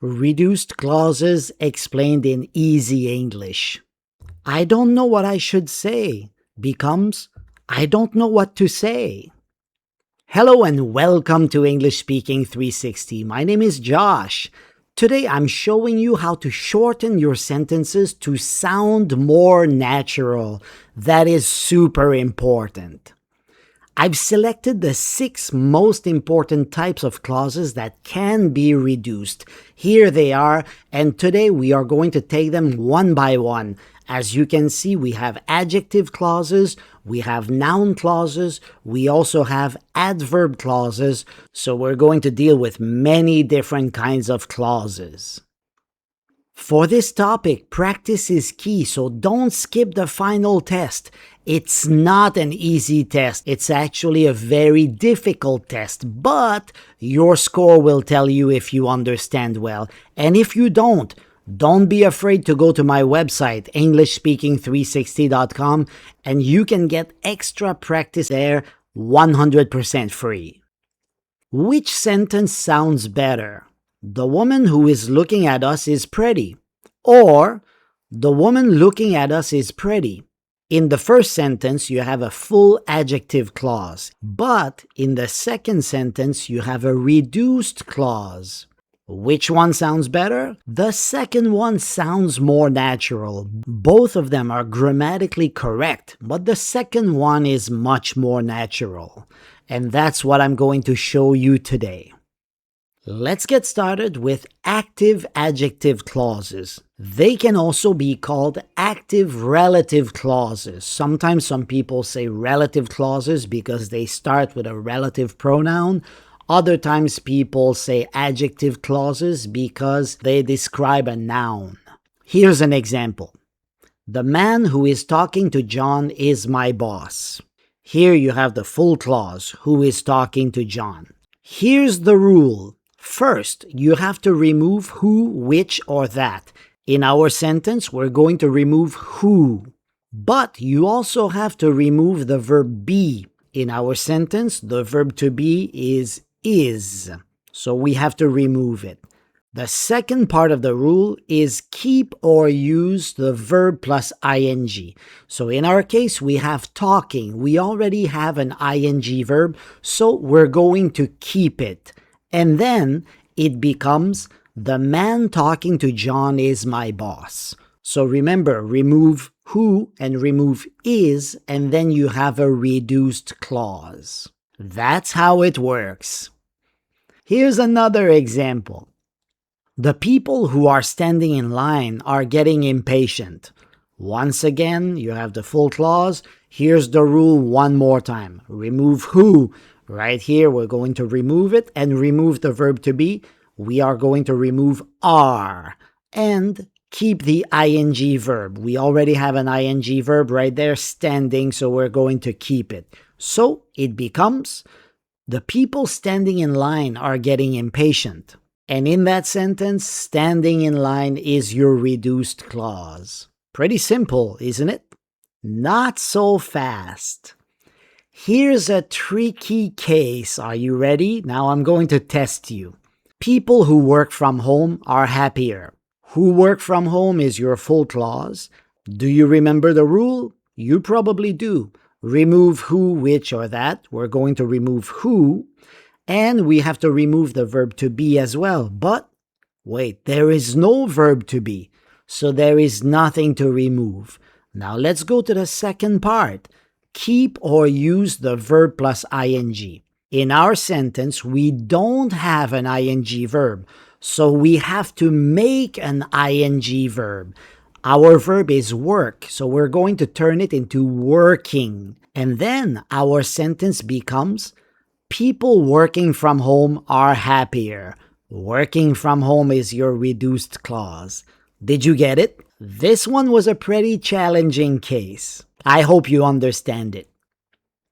Reduced clauses explained in easy English. I don't know what I should say becomes I don't know what to say. Hello and welcome to English Speaking 360. My name is Josh. Today I'm showing you how to shorten your sentences to sound more natural. That is super important. I've selected the 6 most important types of clauses that can be reduced. Here they are, and today we are going to take them one by one. As you can see, we have adjective clauses, we have noun clauses, we also have adverb clauses, so we're going to deal with many different kinds of clauses. For this topic, practice is key, so don't skip the final test. It's not an easy test. It's actually a very difficult test, but your score will tell you if you understand well. And if you don't be afraid to go to my website, EnglishSpeaking360.com, and you can get extra practice there 100% free. Which sentence sounds better? The woman who is looking at us is pretty. Or, the woman looking at us is pretty. In the first sentence, you have a full adjective clause. But in the second sentence, you have a reduced clause. Which one sounds better? The second one sounds more natural. Both of them are grammatically correct, but the second one is much more natural. And that's what I'm going to show you today. Let's get started with active adjective clauses. They can also be called active relative clauses. Sometimes some people say relative clauses because they start with a relative pronoun. Other times people say adjective clauses because they describe a noun. Here's an example. The man who is talking to John is my boss. Here you have the full clause, who is talking to John. Here's the rule. First, you have to remove who, which, or that. In our sentence, we're going to remove who. But you also have to remove the verb be. In our sentence, the verb to be is. So we have to remove it. The second part of the rule is keep or use the verb plus ing. So in our case, we have talking. We already have an ing verb, so we're going to keep it. And then it becomes, the man talking to John is my boss. So remember, remove who and remove is, and then you have a reduced clause. That's how it works. Here's another example. The people who are standing in line are getting impatient. Once again, you have the full clause. Here's the rule one more time. Remove who. Right here, we're going to remove it and remove the verb to be. We are going to remove are and keep the ing verb. We already have an ing verb right there, standing, so we're going to keep it. So it becomes, the people standing in line are getting impatient. And in that sentence, standing in line is your reduced clause. Pretty simple, isn't it? Not so fast. Here's a tricky case. Are you ready? Now I'm going to test you. People who work from home are happier. Who work from home is your full clause. Do you remember the rule? You probably do. Remove who, which, or that. We're going to remove who. And we have to remove the verb to be as well. But wait, there is no verb to be. So there is nothing to remove. Now let's go to the second part. Keep or use the verb plus ing. In our sentence, we don't have an ing verb, so we have to make an ing verb. Our verb is work, so we're going to turn it into working. And then our sentence becomes, people working from home are happier. Working from home is your reduced clause. Did you get it? This one was a pretty challenging case. I hope you understand it.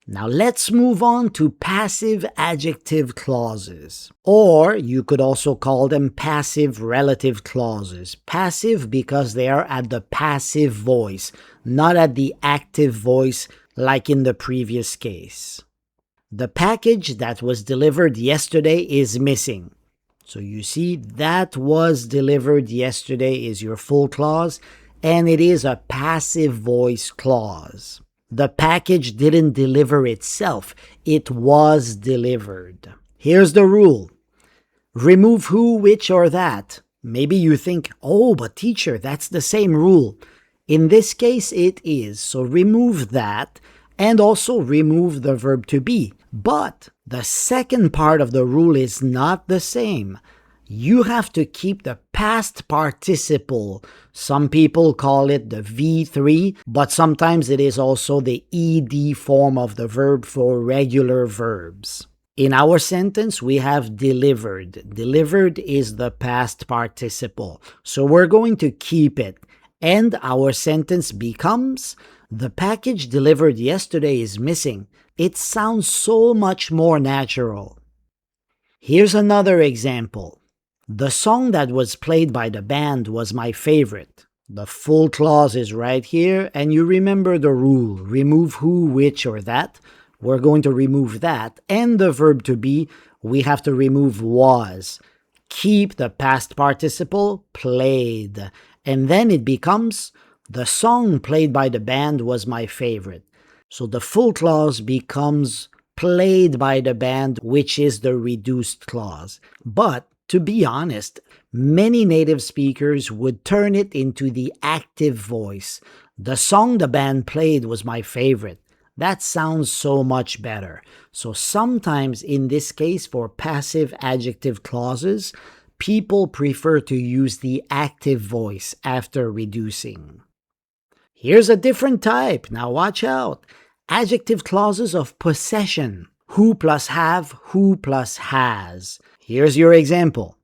Now let's move on to passive adjective clauses. Or you could also call them passive relative clauses. Passive because they are at the passive voice, not at the active voice like in the previous case. The package that was delivered yesterday is missing. So you see, that was delivered yesterday is your full clause, and it is a passive voice clause. The package didn't deliver itself, it was delivered. Here's the rule. Remove who, which, or that. Maybe you think, oh, but teacher, that's the same rule. In this case, it is. So remove that and also remove the verb to be. But the second part of the rule is not the same. You have to keep the past participle. Some people call it the V3, but sometimes it is also the ED form of the verb for regular verbs. In our sentence, we have delivered. Delivered is the past participle. So we're going to keep it. And our sentence becomes, the package delivered yesterday is missing. It sounds so much more natural. Here's another example. The song that was played by the band was my favorite. The full clause is right here, and you remember the rule. Remove who, which, or that. We're going to remove that. And the verb to be, we have to remove was. Keep the past participle, played. And then it becomes, the song played by the band was my favorite. So the full clause becomes played by the band, which is the reduced clause. But to be honest, many native speakers would turn it into the active voice. The song the band played was my favorite. That sounds so much better. So sometimes in this case, for passive adjective clauses, people prefer to use the active voice after reducing. Here's a different type. Now watch out. Adjective clauses of possession. Who plus have, who plus has. Here's your example.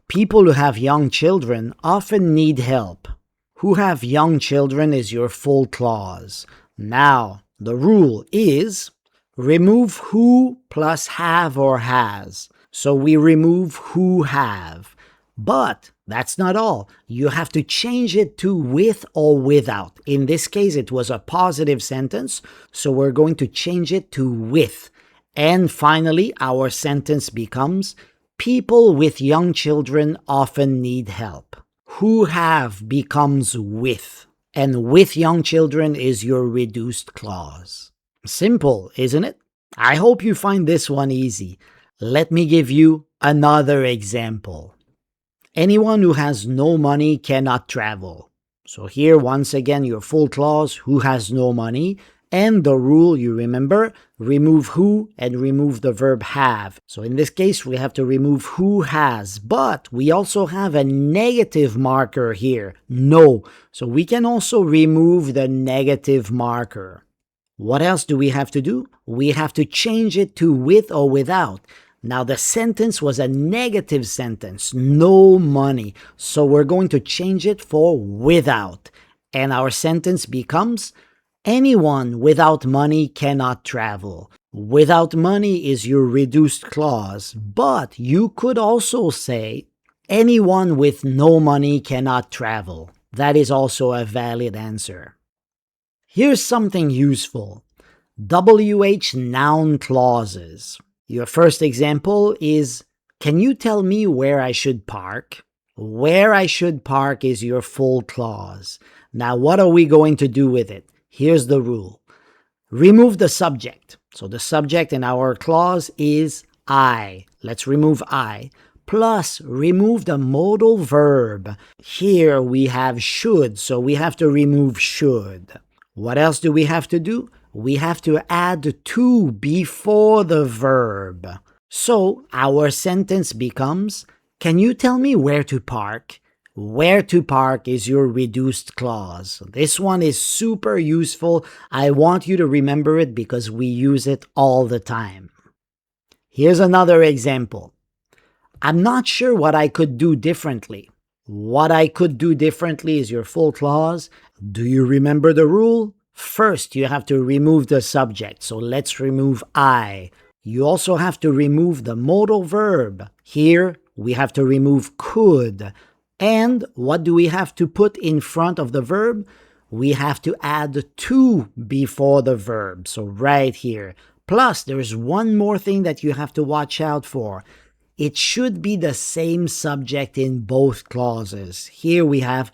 People who have young children often need help. Who have young children is your full clause. Now, the rule is remove who plus have or has. So we remove who have. But that's not all. You have to change it to with or without. In this case, it was a positive sentence, so we're going to change it to with. And finally, our sentence becomes, people with young children often need help. Who have becomes with. And with young children is your reduced clause. Simple, isn't it? I hope you find this one easy. Let me give you another example. Anyone who has no money cannot travel. So here, once again, your full clause, who has no money, and the rule, you remember, remove who and remove the verb have. So in this case, we have to remove who has, but we also have a negative marker here, no. So we can also remove the negative marker. What else do we have to do? We have to change it to with or without. Now the sentence was a negative sentence, no money. So we're going to change it for without. And our sentence becomes, anyone without money cannot travel. Without money is your reduced clause, but you could also say, anyone with no money cannot travel. That is also a valid answer. Here's something useful. WH noun clauses. Your first example is, can you tell me where I should park? Where I should park is your full clause. Now, what are we going to do with it? Here's the rule. Remove the subject. So the subject in our clause is I. Let's remove I. Plus, remove the modal verb. Here we have should, so we have to remove should. What else do we have to do? We have to add to before the verb. So our sentence becomes, can you tell me where to park? Where to park is your reduced clause. This one is super useful. I want you to remember it because we use it all the time. Here's another example. I'm not sure what I could do differently. What I could do differently is your full clause. Do you remember the rule? First, you have to remove the subject. So let's remove I. You also have to remove the modal verb. Here, we have to remove could. And what do we have to put in front of the verb? We have to add to before the verb. So right here. Plus, there's one more thing that you have to watch out for. it should be the same subject in both clauses. Here we have,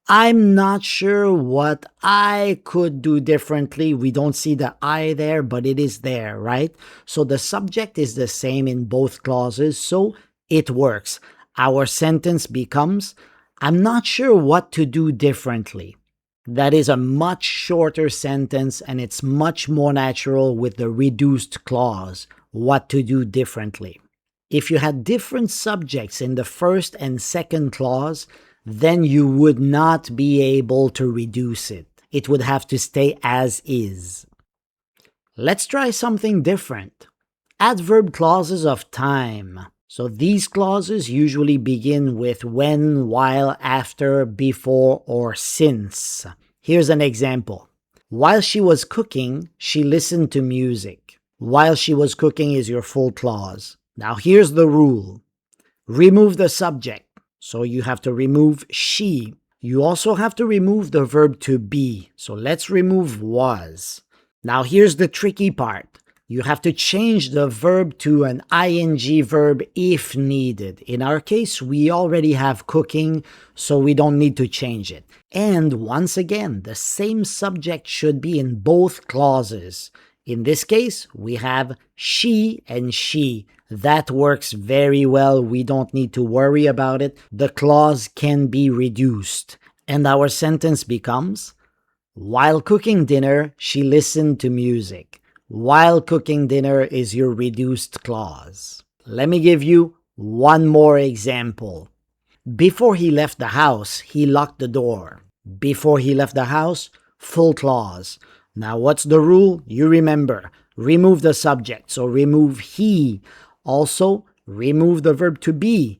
I'm not sure what I could do differently. We don't see the I there, but it is there, right? So the subject is the same in both clauses, so it works. Our sentence becomes, I'm not sure what to do differently. That is a much shorter sentence and it's much more natural with the reduced clause, what to do differently. If you had different subjects in the first and second clause, then you would not be able to reduce it. It would have to stay as is. Let's try something different. Adverb clauses of time. So these clauses usually begin with when, while, after, before, or since. Here's an example. While she was cooking, she listened to music. While she was cooking is your full clause. Now here's the rule. Remove the subject. So you have to remove she. You also have to remove the verb to be. So let's remove was. Now here's the tricky part. You have to change the verb to an ing verb if needed. In our case, we already have cooking, so we don't need to change it. And once again, the same subject should be in both clauses. In this case, we have she and she. That works very well. We don't need to worry about it. The clause can be reduced. And our sentence becomes, while cooking dinner, she listened to music. While cooking dinner is your reduced clause. Let me give you one more example. Before he left the house, he locked the door. Before he left the house, full clause. Now what's the rule? You remember. Remove the subject, so remove he. Also, remove the verb to be.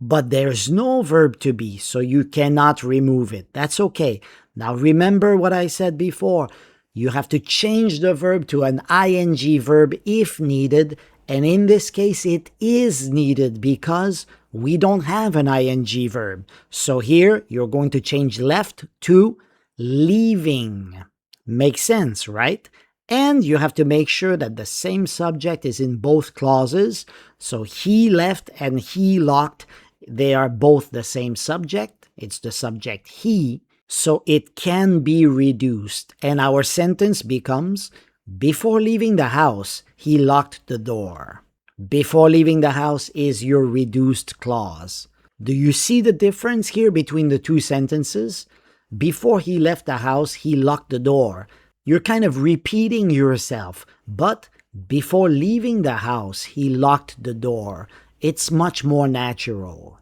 But there's no verb to be, so you cannot remove it. That's okay. Now remember what I said before. You have to change the verb to an ing verb if needed, and in this case it is needed because we don't have an ing verb. So here you're going to change left to leaving. Makes sense, right? And you have to make sure that the same subject is in both clauses. So he left and he locked, they are both the same subject. It's the subject he. So it can be reduced, and our sentence becomes, before leaving the house, he locked the door. Before leaving the house is your reduced clause. Do you see the difference here between the two sentences? Before he left the house, he locked the door. You're kind of repeating yourself, but before leaving the house, he locked the door. It's much more natural.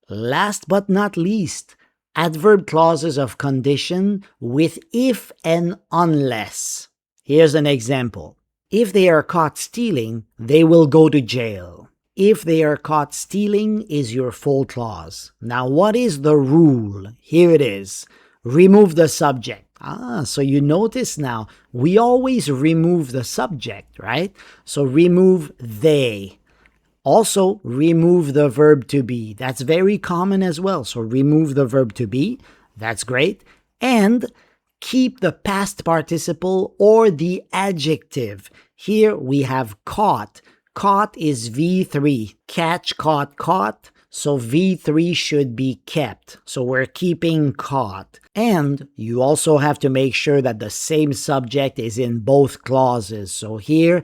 Last but not least, adverb clauses of condition with if and unless. Here's an example. If they are caught stealing, they will go to jail. If they are caught stealing is your full clause. Now what is the rule? Here it is. Remove the subject. So you notice now, we always remove the subject, right? So remove they. Also, remove the verb to be. That's very common as well. So remove the verb to be. That's great. And keep the past participle or the adjective. Here we have caught. Caught is V3. Catch, caught, caught. So V3 should be kept. So we're keeping caught. And you also have to make sure that the same subject is in both clauses. So here,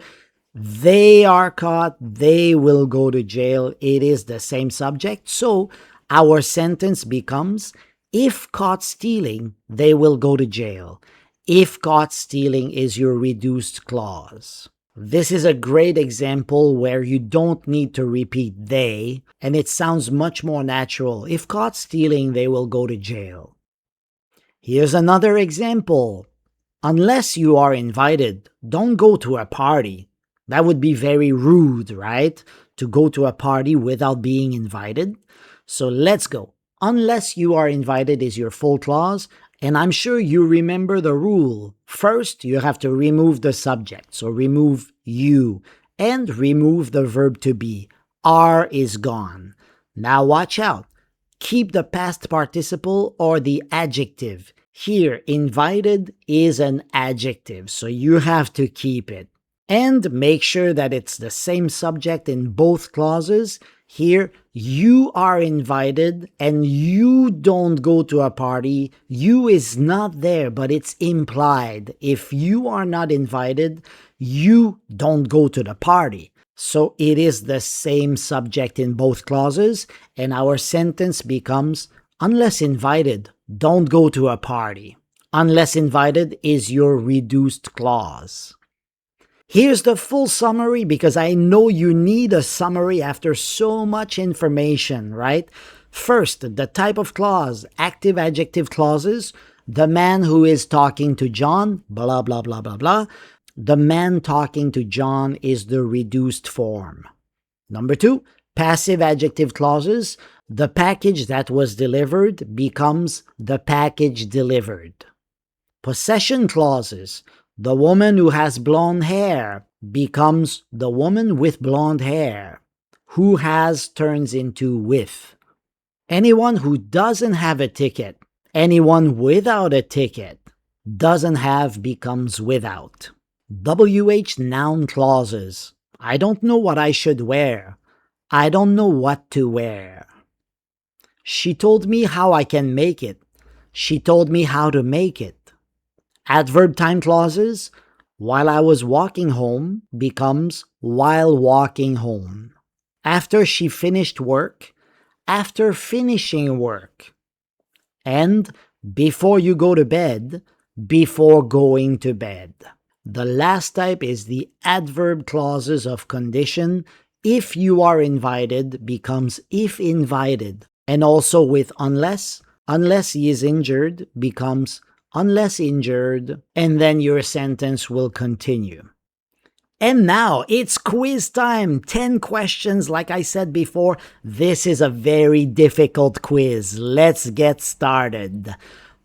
they are caught, they will go to jail. It is the same subject. So our sentence becomes, if caught stealing, they will go to jail. If caught stealing is your reduced clause. This is a great example where you don't need to repeat they, and it sounds much more natural. If caught stealing, they will go to jail. Here's another example. Unless you are invited, don't go to a party. That would be very rude, right? To go to a party without being invited. So let's go. Unless you are invited is your full clause, and I'm sure you remember the rule. First, you have to remove the subject, so remove you, and remove the verb to be. Are is gone. Now watch out. Keep the past participle or the adjective. Here, invited is an adjective, so you have to keep it. And make sure that it's the same subject in both clauses. Here, you are invited and you don't go to a party. You is not there, but it's implied. If you are not invited, you don't go to the party. So it is the same subject in both clauses, and our sentence becomes, unless invited, don't go to a party. Unless invited is your reduced clause. Here's the full summary, because I know you need a summary after so much information, right? First, the type of clause, active adjective clauses. The man who is talking to John, blah, blah, blah, blah, blah. The man talking to John is the reduced form. Number 2, passive adjective clauses. The package that was delivered becomes the package delivered. Possession clauses. The woman who has blonde hair becomes the woman with blonde hair. Who has turns into with. Anyone who doesn't have a ticket, anyone without a ticket, doesn't have becomes without. WH noun clauses. I don't know what I should wear. I don't know what to wear. She told me how I can make it. She told me how to make it. Adverb time clauses, while I was walking home becomes while walking home. After she finished work, after finishing work. And before you go to bed, before going to bed. The last type is the adverb clauses of condition. If you are invited becomes if invited. And also with unless he is injured becomes unless injured, and then your sentence will continue. And now it's quiz time. 10 questions, like I said before. This is a very difficult quiz. Let's get started.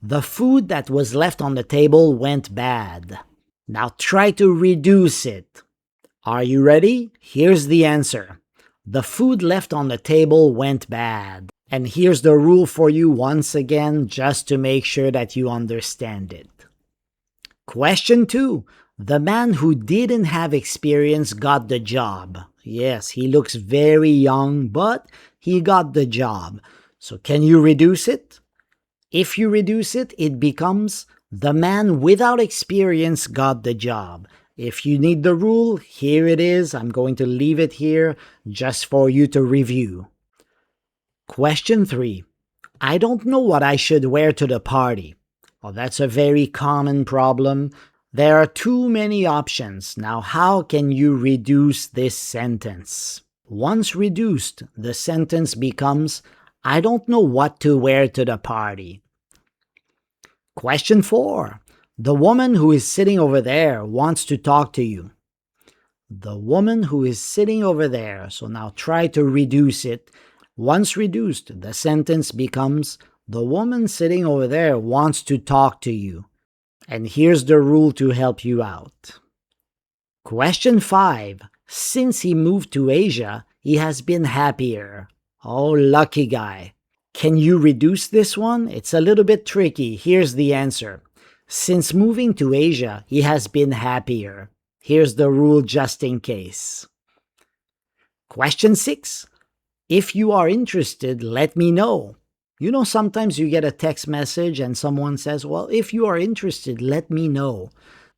The food that was left on the table went bad. Now try to reduce it. Are you ready? Here's the answer. The food left on the table went bad. And here's the rule for you once again, just to make sure that you understand it. Question 2. The man who didn't have experience got the job. Yes, he looks very young, but he got the job. So can you reduce it? If you reduce it, it becomes the man without experience got the job. If you need the rule, here it is. I'm going to leave it here just for you to review. Question 3. I don't know what I should wear to the party. Well, that's a very common problem. There are too many options. Now, how can you reduce this sentence? Once reduced, the sentence becomes, I don't know what to wear to the party. Question 4. The woman who is sitting over there wants to talk to you. The woman who is sitting over there. So now try to reduce it. Once reduced, the sentence becomes, the woman sitting over there wants to talk to you. And here's the rule to help you out. Question 5. Since he moved to Asia, he has been happier. Oh, lucky guy. Can you reduce this one? It's a little bit tricky. Here's the answer. Since moving to Asia, he has been happier. Here's the rule just in case. Question 6. If you are interested, let me know. You know, sometimes you get a text message and someone says, well, if you are interested, let me know.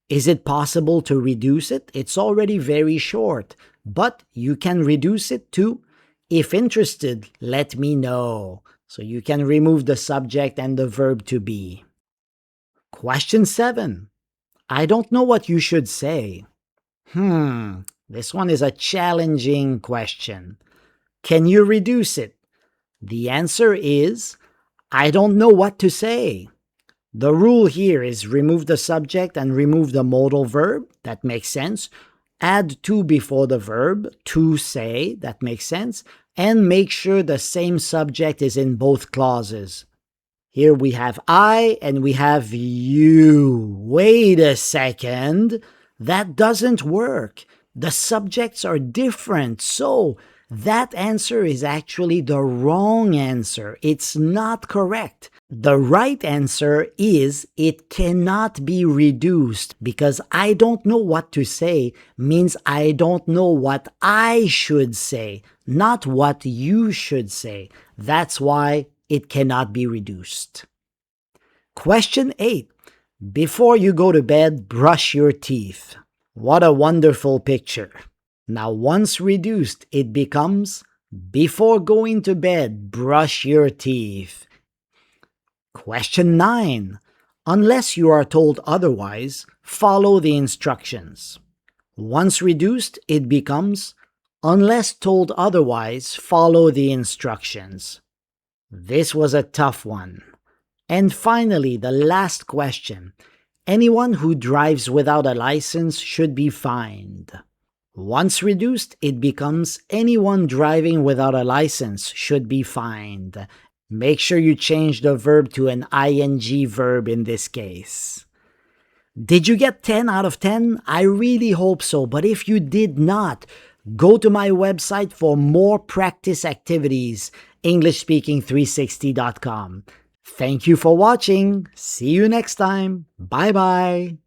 Is it possible to reduce it? It's already very short, but you can reduce it to, if interested, let me know. So you can remove the subject and the verb to be. Question 7. I don't know what you should say. This one is a challenging question. Can you reduce it? The answer is, I don't know what to say. The rule here is remove the subject and remove the modal verb. That makes sense. Add to before the verb, to say. That makes sense. And make sure the same subject is in both clauses. Here we have I and we have you. Wait a second. That doesn't work. The subjects are different. So That answer is actually the wrong answer. It's not correct. The right answer is it cannot be reduced because I don't know what to say means I don't know what I should say, not what you should say. That's why it cannot be reduced. Question 8. Before you go to bed, brush your teeth. What a wonderful picture. Now, once reduced, it becomes, before going to bed, brush your teeth. Question 9. Unless you are told otherwise, follow the instructions. Once reduced, it becomes, unless told otherwise, follow the instructions. This was a tough one. And finally, the last question. Anyone who drives without a license should be fined. Once reduced, it becomes anyone driving without a license should be fined. Make sure you change the verb to an ing verb in this case. Did you get 10 out of 10? I really hope so, but if you did not, go to my website for more practice activities, EnglishSpeaking360.com. Thank you for watching. See you next time. Bye-bye.